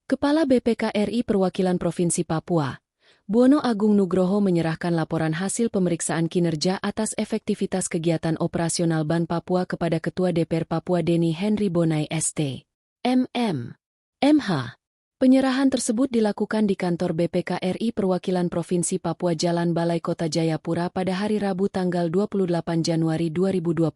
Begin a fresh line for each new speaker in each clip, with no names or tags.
Kepala BPK RI Perwakilan Provinsi Papua, Buono Agung Nugroho menyerahkan laporan hasil pemeriksaan kinerja atas efektivitas kegiatan operasional BAN Papua kepada Ketua DPR Papua Denny Henry Bonai ST. MM. MH. Penyerahan tersebut dilakukan di kantor BPK RI Perwakilan Provinsi Papua Jalan Balai Kota Jayapura pada hari Rabu tanggal 28 Januari 2026.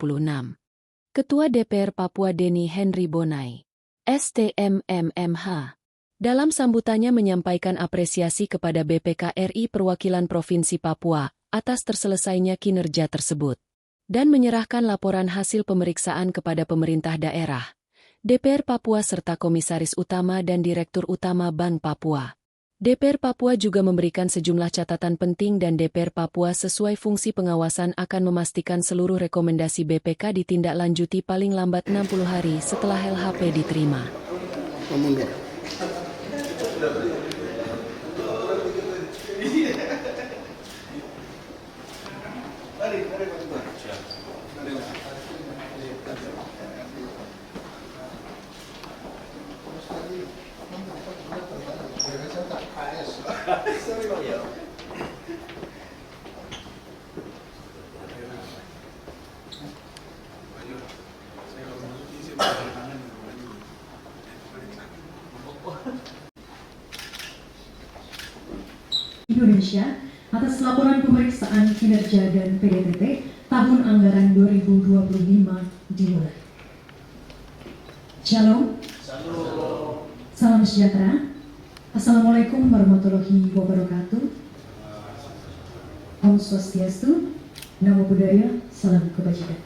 Ketua DPR Papua Denny Henry Bonai STMMMH. Dalam sambutannya menyampaikan apresiasi kepada BPK RI Perwakilan Provinsi Papua atas terselesainya kinerja tersebut dan menyerahkan laporan hasil pemeriksaan kepada pemerintah daerah, DPR Papua serta Komisaris Utama dan Direktur Utama BAN Papua. DPR Papua juga memberikan sejumlah catatan penting dan DPR Papua sesuai fungsi pengawasan akan memastikan seluruh rekomendasi BPK ditindaklanjuti paling lambat 60 hari setelah LHP diterima.
Indonesia atas laporan pemeriksaan kinerja dan PDTT tahun anggaran 2025 dimulai. Shalom. Salam sejahtera. Assalamualaikum warahmatullahi wabarakatuh. Om Swastiastu, Namo Buddhaya, Salam Kebajikan.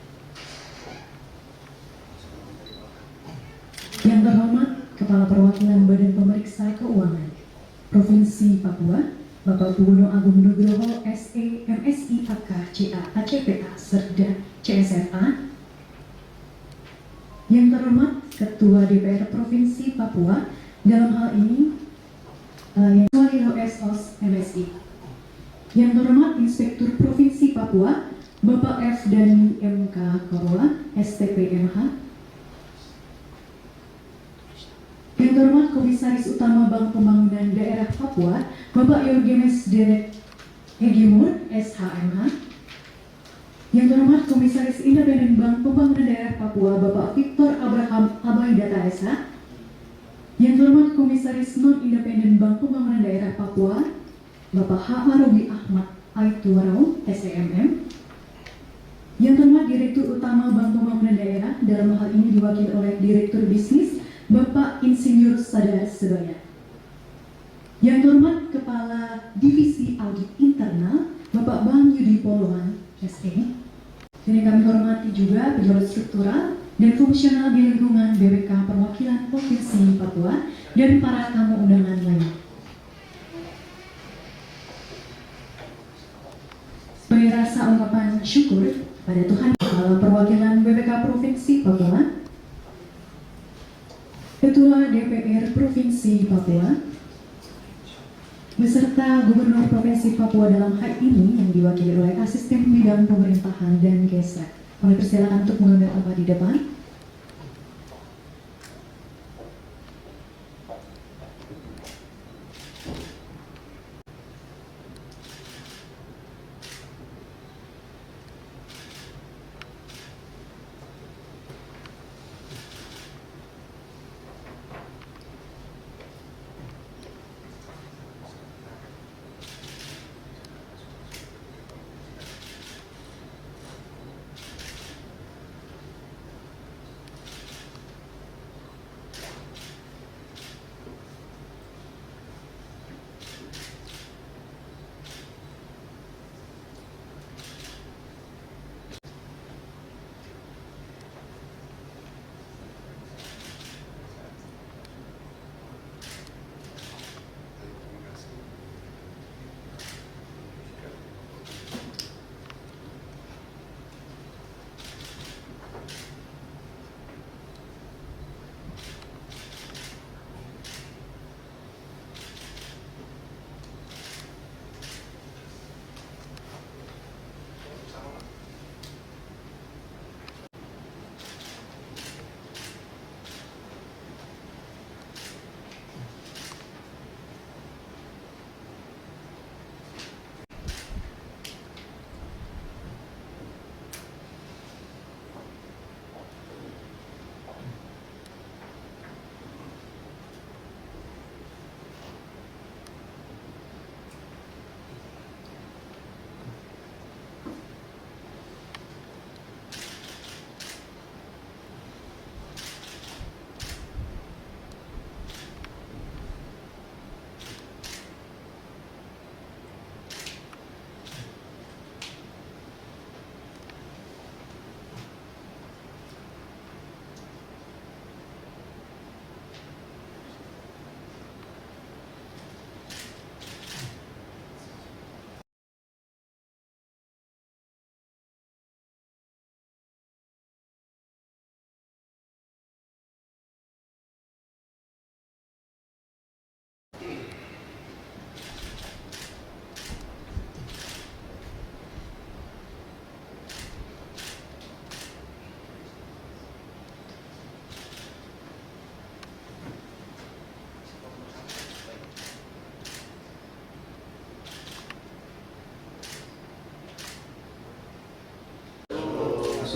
Yang terhormat Kepala Perwakilan Badan Pemeriksa Keuangan Provinsi Papua, Bapak Buono Agung Nugroho SE, MSI, AK, CA, ACPA, Serda, CSRA. Yang terhormat Ketua DPR Provinsi Papua, dalam hal ini yang Waliro SOS MSI. Yang terhormat Inspektur Provinsi Papua, Bapak F. Dani MK Korola, STPMH. Yang terhormat Komisaris Utama Bank Pembangunan Daerah Papua, Bapak Yorgemes Derek Egimur, SHMH. Yang terhormat Komisaris Independen Bank Pembangunan Daerah Papua, Bapak Victor Abraham Abaidata SH. Yang terhormat Komisaris Non-Independen Bank Pembangunan Daerah Papua, Bapak H. Marobi Ahmad Aituarau, SEMM. Yang terhormat Direktur Utama Bank Pembangunan Daerah, dalam hal ini diwakili oleh Direktur Bisnis, Bapak Insinyur Sadar Sebaya. Yang terhormat Kepala Divisi Audit Internal, Bapak Bang Yudi Poluan, SE. Dan yang kami hormati juga pejabat struktural dan fungsional di lingkungan BPK Perwakilan Provinsi Papua dan para tamu undangan lainnya. Sebagai rasa ungkapan syukur pada Tuhan, Kepala Perwakilan BPK Provinsi Papua, Ketua DPR Provinsi Papua, beserta Gubernur Provinsi Papua dalam hal ini yang diwakili oleh Asisten Bidang Pemerintahan dan Kesra. Kami persilakan untuk mengambil tempat di depan.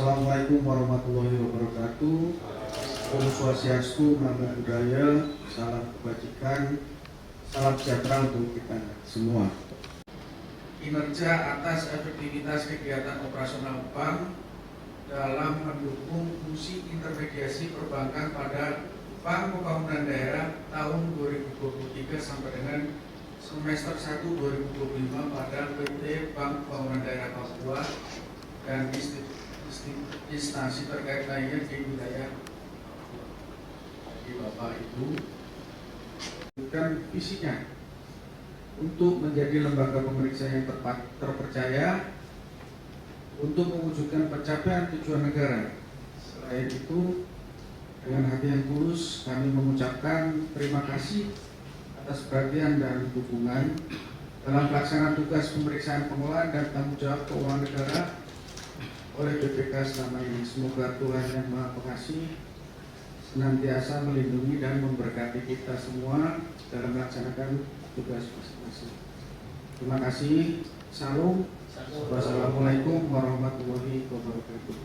Assalamualaikum warahmatullahi wabarakatuh. Om Swastiastu, Namo Buddhaya, salam kebajikan, salam sejahtera untuk kita semua. Kinerja atas efektivitas kegiatan operasional bank dalam mendukung fungsi intermediasi perbankan pada Bank Pembangunan Daerah tahun 2023 sampai dengan semester 1 2025 pada PT Bank Pembangunan Daerah Papua dan instansi terkait lainnya di wilayah Papua. Jadi Bapak Ibu, bukan visinya untuk menjadi lembaga pemeriksa yang terpercaya untuk mewujudkan pencapaian tujuan negara. Selain itu, dengan hati yang tulus kami mengucapkan terima kasih atas perhatian dan dukungan dalam pelaksanaan tugas pemeriksaan pengelolaan dan tanggung jawab keuangan negara oleh BPK selama ini. Semoga Tuhan Yang Maha Pengasih senantiasa melindungi dan memberkati kita semua dalam melaksanakan tugas masing-masing. Terima kasih. Salam. Wassalamualaikum warahmatullahi wabarakatuh.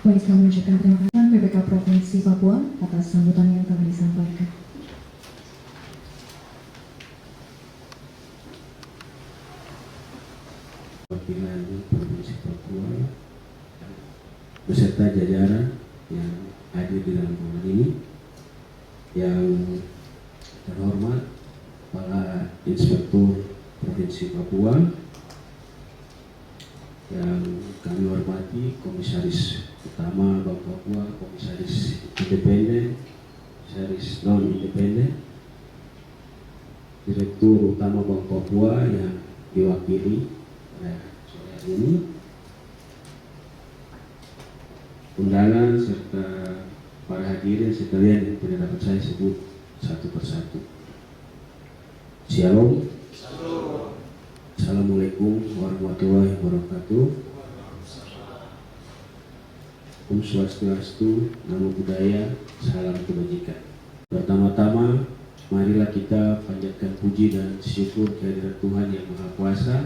Baik, kami mengucapkan terima kasih BPK Provinsi Papua atas sambutan yang telah disampaikan.
Perwakilan Provinsi Papua beserta jajaran yang hadir di dalam ruangan ini, yang terhormat Kepala Inspektur Provinsi Papua, yang kami hormati Komisaris Utama Bank Papua, Komisaris Independen, Komisaris Non-Independen, Direktur Utama Bank Papua yang diwakili sore hari ini, undangan serta para hadirin sekalian yang tidak dapat saya sebut satu persatu. Shalom. Assalamualaikum warahmatullahi wabarakatuh. Om Swastiastu, Namo Buddhaya, salam kebajikan. Pertama-tama, marilah kita panjatkan puji dan syukur kehadirat Tuhan Yang Maha Kuasa.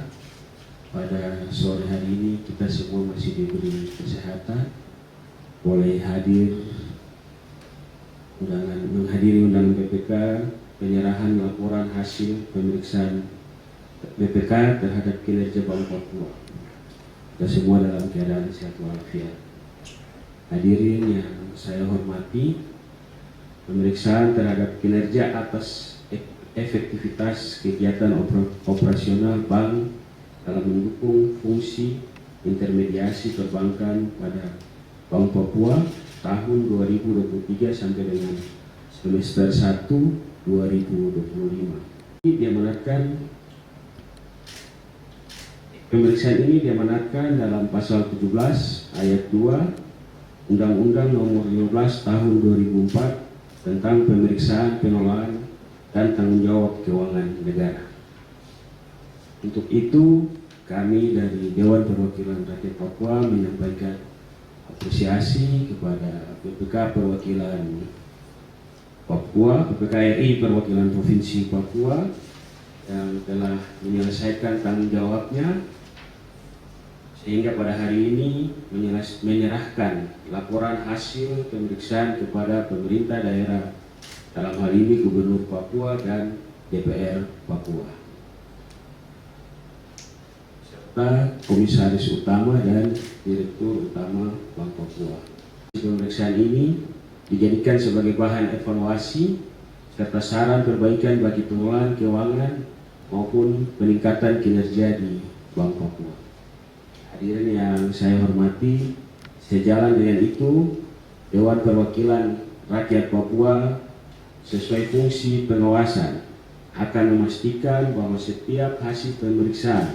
Pada sore hari ini kita semua masih diberi kesehatan, boleh menghadiri undangan BPK, penyerahan laporan hasil pemeriksaan BPK terhadap kinerja Bank Papua. Kita semua dalam keadaan sehat walafiat. Hadirin yang saya hormati, pemeriksaan terhadap kinerja atas efektivitas kegiatan operasional bank dalam mendukung fungsi intermediasi perbankan pada Bank Papua tahun 2023 sampai dengan semester 1 2025. Ini diamanatkan, pemeriksaan ini diamanatkan dalam pasal 17 ayat 2 Undang-Undang Nomor 15 Tahun 2004 tentang pemeriksaan, pengelolaan dan tanggung jawab keuangan negara. Untuk itu, kami dari Dewan Perwakilan Rakyat Papua menyampaikan apresiasi kepada BPK Perwakilan Papua, BPK RI Perwakilan Provinsi Papua yang telah menyelesaikan tanggung jawabnya sehingga pada hari ini menyerahkan laporan hasil pemeriksaan kepada pemerintah daerah, dalam hal ini Gubernur Papua dan DPR Papua, serta Komisaris Utama dan Direktur Utama Bank Papua. Pemeriksaan ini dijadikan sebagai bahan evaluasi serta saran perbaikan bagi pengelolaan keuangan maupun peningkatan kinerja di Bank Papua. Hadirin yang saya hormati, sejalan dengan itu, Dewan Perwakilan Rakyat Papua sesuai fungsi pengawasan akan memastikan bahwa setiap hasil pemeriksaan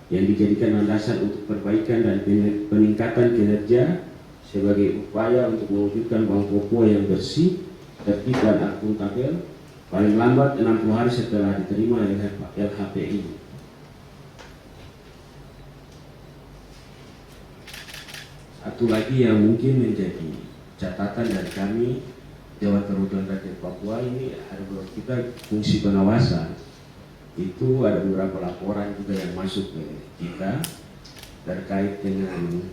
yang dijadikan landasan untuk perbaikan dan peningkatan kinerja sebagai upaya untuk mewujudkan Bank Papua yang bersih, tertib dan akuntabel paling lambat 60 hari setelah diterima LHPI. Satu lagi yang mungkin menjadi catatan dari kami Dewan Perwakilan Rakyat Papua ini adalah kita fungsi pengawasan. itu ada beberapa laporan juga yang masuk ke kita terkait dengan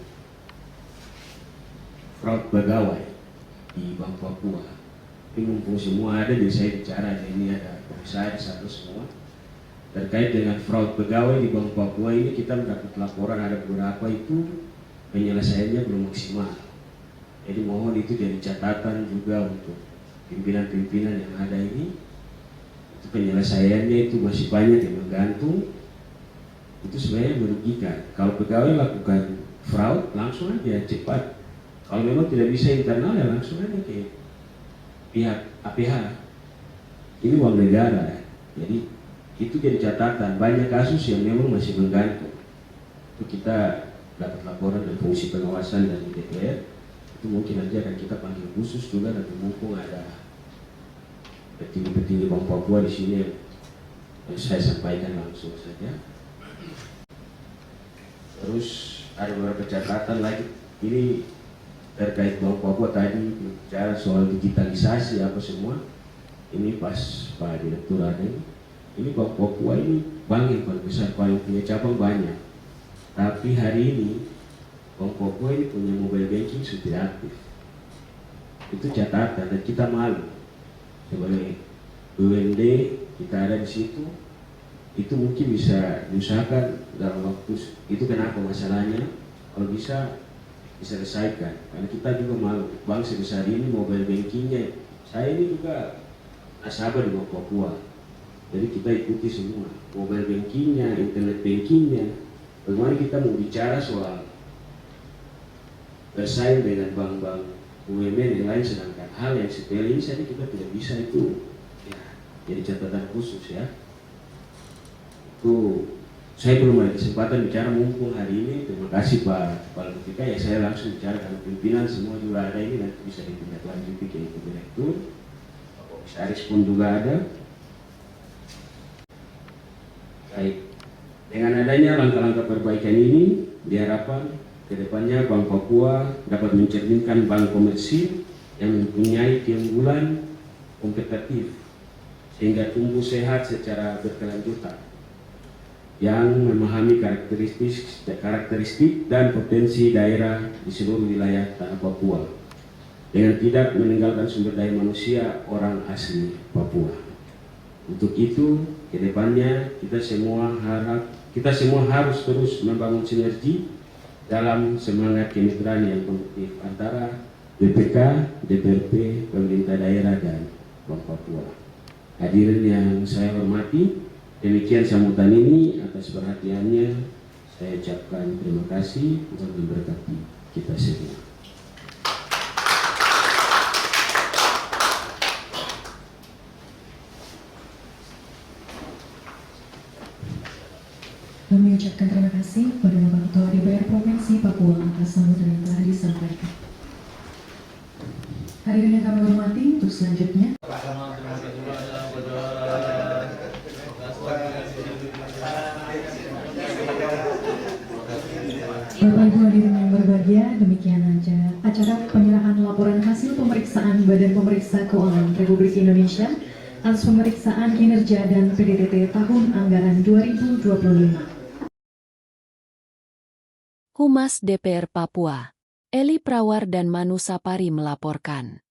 fraud pegawai di Bank Papua. Ini mumpung semua ada, jadi saya bicara, ini ada komisaris satu semua. Terkait dengan fraud pegawai di Bank Papua ini kita mendapat laporan ada beberapa itu penyelesaiannya belum maksimal. Jadi mohon itu jadi catatan juga untuk pimpinan-pimpinan yang ada ini. Itu penyelesaiannya itu masih banyak yang menggantung. Itu sebenarnya merugikan. Kalau pegawai lakukan fraud langsung aja cepat. Kalau memang tidak bisa internal ya langsung aja ke pihak APH. Ini uang negara. Jadi itu jadi catatan. Banyak kasus yang memang masih menggantung. Itu kita dapat laporan dari Fungsi Pengawasan dari DPR. Itu mungkin nanti akan kita panggil khusus juga, nanti mumpung ada petinggi-petinggi Bank Papua di sini yang saya sampaikan langsung saja. Terus ada beberapa catatan lagi. Ini terkait Bank Papua tadi bicara soal digitalisasi apa semua. Ini pas Pak Direktur ada ini Bank Papua ini bank yang paling besar, paling punya cabang banyak. Tapi hari ini Bank Papua ini punya mobile banking sudah tidak aktif. Itu catatan dan kita malu sebagai BUMD kita ada di situ. Itu mungkin bisa diusahakan dalam waktu itu. Kenapa masalahnya? Kalau bisa diselesaikan. Karena kita juga malu bank sebesar ini mobile bankingnya. Saya ini juga nasabah di Bank Papua. Jadi kita ikuti semua mobile bankingnya, internet bankingnya. Bagaimana kita mau bicara soal bersaing dengan bank-bank BUMN yang lain, sedangkan hal yang sepele ini saja kita tidak bisa itu ya, jadi catatan khusus ya. Itu saya belum ada kesempatan bicara mumpung hari ini. Terima kasih Pak Kepala BPK ya, saya langsung bicara dengan pimpinan semua juga ada ini, nanti bisa ditindaklanjuti ke Ibu Direktur, Pak Komisaris pun juga ada. Baik, dengan adanya langkah-langkah perbaikan ini diharapkan kedepannya Bank Papua dapat mencerminkan bank komersil yang mempunyai keunggulan kompetitif sehingga tumbuh sehat secara berkelanjutan, yang memahami karakteristik dan potensi daerah di seluruh wilayah tanah Papua dengan tidak meninggalkan sumber daya manusia orang asli Papua. Untuk itu, kedepannya kita semua harus terus membangun sinergi dalam semangat kemitraan yang kompetitif antara BPK, DPRP, pemerintah daerah dan Bank Papua. Hadirin yang saya hormati, demikian sambutan ini. Atas perhatiannya saya ucapkan terima kasih. Tuhan memberkati kita semua.
Kami ucapkan terima kasih kepada Bapak Ketua DPR Provinsi Papua atas sambutan yang telah disampaikan. Hadirin yang kami hormati, untuk selanjutnya Bapak Ibu hadirin yang berbahagia, demikian aja acara penyerahan laporan hasil pemeriksaan Badan Pemeriksa Keuangan Republik Indonesia atas pemeriksaan kinerja dan PDTT tahun anggaran 2025.
Humas DPR Papua, Eli Prawar dan Manu Sapari melaporkan.